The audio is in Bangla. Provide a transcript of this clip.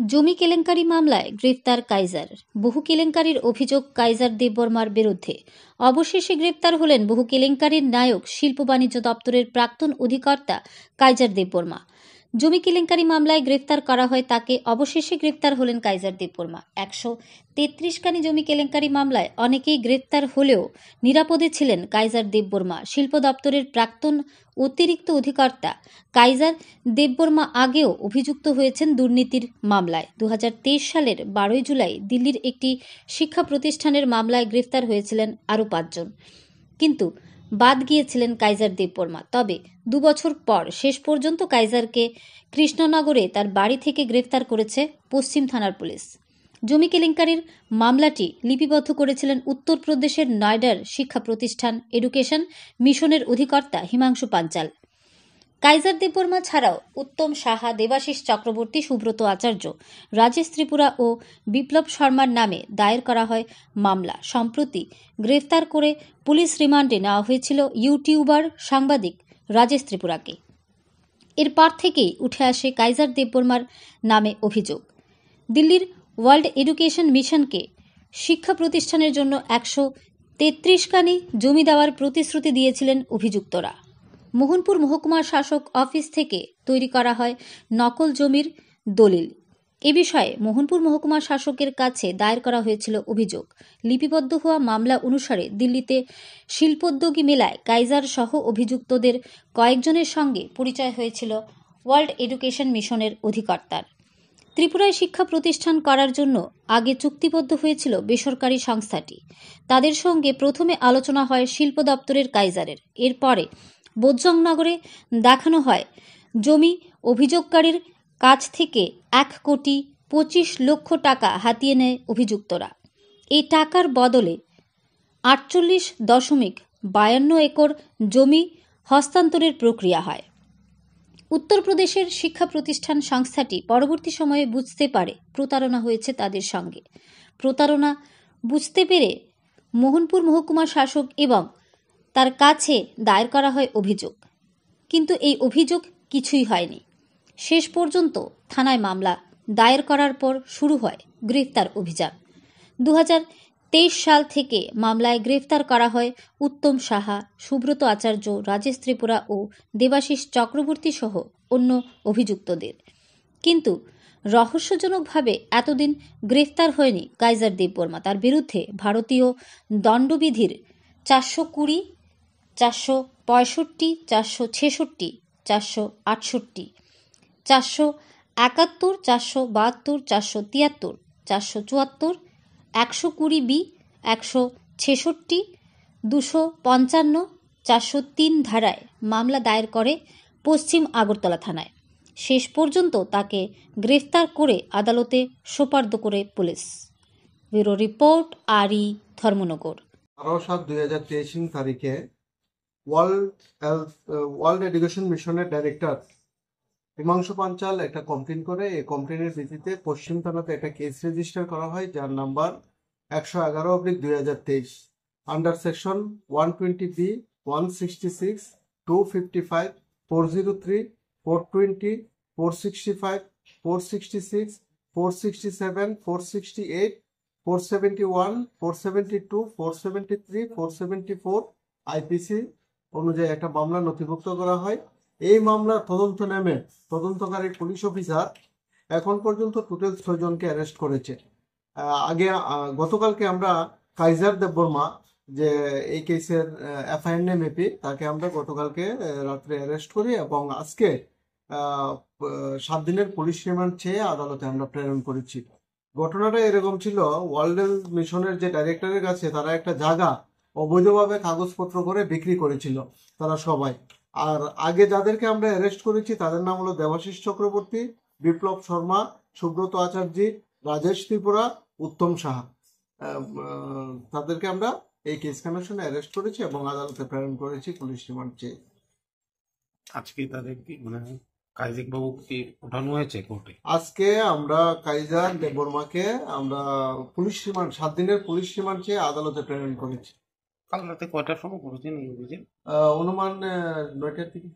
জমি কেলেঙ্কারি মামলায় গ্রেফতার কাইজার। বহু কেলেঙ্কারির অভিযোগ কাইজার দেববর্মার বিরুদ্ধে। অবশেষে গ্রেফতার হলেন বহু কেলেঙ্কারির নায়ক শিল্প বাণিজ্য দপ্তরের প্রাক্তন অধিকর্তা কাইজার দেববর্মা। জমি কেলেঙ্কারি মামলায় গ্রেফতার করা হয় তাকে। অবশেষে গ্রেফতার হলেন কাইজার দেববর্মা। 133 জমি কেলেঙ্কারি মামলায় অনেকেই গ্রেফতার হলেও নিরাপদে ছিলেন কাইজার দেববর্মা। শিল্প দপ্তরের প্রাক্তন অতিরিক্ত অধিকর্তা কাইজার দেববর্মা আগেও অভিযুক্ত হয়েছেন দুর্নীতির মামলায়। 2023 সালের 12 জুলাই দিল্লির একটি শিক্ষা প্রতিষ্ঠানের মামলায় গ্রেফতার হয়েছিলেন আরও 5 জন, কিন্তু বাদ গিয়েছিলেন কাইজার দেববর্মা। তবে 2 বছর পর শেষ পর্যন্ত কাইজারকে কৃষ্ণনগরে তার বাড়ি থেকে গ্রেফতার করেছে পশ্চিম থানার পুলিশ। জমি কেলেঙ্কারির মামলাটি লিপিবদ্ধ করেছিলেন উত্তরপ্রদেশের নয়ডার শিক্ষা প্রতিষ্ঠান এডুকেশন মিশনের অধিকর্তা হিমাংশু পাঞ্চাল। কাইজার দেববর্মা ছাড়াও উত্তম সাহা, দেবাশিস চক্রবর্তী, সুব্রত আচার্য, রাজেশ ত্রিপুরা ও বিপ্লব শর্মার নামে দায়ের করা হয় মামলা। সম্প্রতি গ্রেফতার করে পুলিশ রিমান্ডে নেওয়া হয়েছিল ইউটিউবার সাংবাদিক রাজেশ ত্রিপুরাকে। এরপর থেকেই উঠে আসে কাইজার দেববর্মার নামে অভিযোগ। দিল্লির ওয়ার্ল্ড এডুকেশন মিশনকে শিক্ষা প্রতিষ্ঠানের জন্য 133 জমি দেওয়ার প্রতিশ্রুতি দিয়েছিলেন অভিযুক্তরা। মোহনপুর মহকুমা শাসক অফিস থেকে তৈরি করা হয় নকল জমির দলিল। এ বিষয়ে মোহনপুর মহকুমা শাসকের কাছে দায়ের করা হয়েছিল অভিযোগ। লিপিবদ্ধ হওয়া মামলা অনুসারে দিল্লিতে শিল্পোদ্যোগী মেলায় কাইজার সহ অভিযুক্তদের কয়েকজনের সঙ্গে পরিচয় হয়েছিল ওয়ার্ল্ড এডুকেশন মিশনের অধিকর্তার। ত্রিপুরায় শিক্ষা প্রতিষ্ঠান করার জন্য আগে চুক্তিবদ্ধ হয়েছিল বেসরকারি সংস্থাটি। তাদের সঙ্গে প্রথমে আলোচনা হয় শিল্প দপ্তরের কাইজারের। এরপরে বোধজংনগরে দেখানো হয় জমি। অভিযোগকারীর কাছ থেকে 1,25,00,000 টাকা হাতিয়ে নেয় অভিযুক্তরা। এই টাকার বদলে 48.52 একর জমি হস্তান্তরের প্রক্রিয়া হয়। উত্তরপ্রদেশের শিক্ষা প্রতিষ্ঠান সংস্থাটি পরবর্তী সময়ে বুঝতে পারে প্রতারণা হয়েছে তাদের সঙ্গে। প্রতারণা বুঝতে পেরে মোহনপুর মহকুমা শাসক এবং তার কাছে দায়ের করা হয় অভিযোগ, কিন্তু এই অভিযোগ কিছুই হয়নি। শেষ পর্যন্ত থানায় মামলা দায়ের করার পর শুরু হয় গ্রেফতার অভিযান। 2023 সাল থেকে মামলায় গ্রেফতার করা হয় উত্তম সাহা, সুব্রত আচার্য, রাজেশ ত্রিপুরা ও দেবাশিস চক্রবর্তী সহ অন্য অভিযুক্তদের। কিন্তু রহস্যজনকভাবে এতদিন গ্রেফতার হয়নি কাইজার দেববর্মা। তার বিরুদ্ধে ভারতীয় দণ্ডবিধির 420, 465, 466, 468, 471, 472, 473, 474, 120B, 166, 255, 403 ধারায় মামলা দায়ের করে পশ্চিম আগরতলা থানায়। শেষ পর্যন্ত তাকে গ্রেফতার করে আদালতে সোপর্দ করে পুলিশ। ব্যুরো রিপোর্ট, আরই, ধর্মনগর। 12/7/2023 তারিখে ওয়ার্ল্ড এডুকেশন মিশনের ডাইরেক্টর হিমাংশু পাঞ্চাল একটা কমপ্লেন করে। এই কমপ্লেনের ভিত্তিতে পশ্চিম থানাতে একটা কেস রেজিস্টার করা হয়, যার number 111/2023 under section 120B, 166, 255, 403, 420, 465, 466, 467, 468, 471, 472, 473, 474 IPC অনুযায়ী একটা মামলা নথিভুক্ত করা হয়। এই মামলার তদন্ত নেমে তদন্তকারী পুলিশ অফিসার এখন পর্যন্ত টোটাল 6 জনকে অ্যারেস্ট করেছে। গতকালকে আমরা কাইজার দেববর্মা, যে এই কেসের এফআইআর নেম এপি, তাকে আমরা গতকালকে রাত্রে অ্যারেস্ট করি এবং আজকে 7 দিনের পুলিশ রিমান্ড চেয়ে আদালতে আমরা প্রেরণ করেছি। ঘটনাটা এরকম ছিল, ওয়ার্ল্ড মিশনের যে ডাইরেক্টরের কাছে তারা একটা জায়গা অবৈধভাবে কাগজপত্র করে বিক্রি করেছিল তারা সবাই। আর আগে যাদেরকে আমরা অ্যারেস্ট করেছি তাদের নাম হলো দেবাশিস চক্রবর্তী, বিপ্লব শর্মা, সুব্রত আচার্য, রাজেশ ত্রিপুরা, উত্তম সাহা। তাদেরকে আমরা এই কেস কানেকশনে অ্যারেস্ট করেছি এবং আদালতে প্রেরণ করেছি পুলিশ রিমান্ড চেয়ে। আজকে তাদের কি কাইজার বাবু কি ওঠানো হয়েছে কোর্টে? আজকে আমরা কাইজার দেববর্মাকে আমরা পুলিশ রিমান্ড 7 দিনের পুলিশ রিমান্ড চেয়ে আদালতে প্রেরণ করেছি। কাল রাতে কয়টার সময় করেছেন এই অভিযান? অনুমান 9টার দিকে।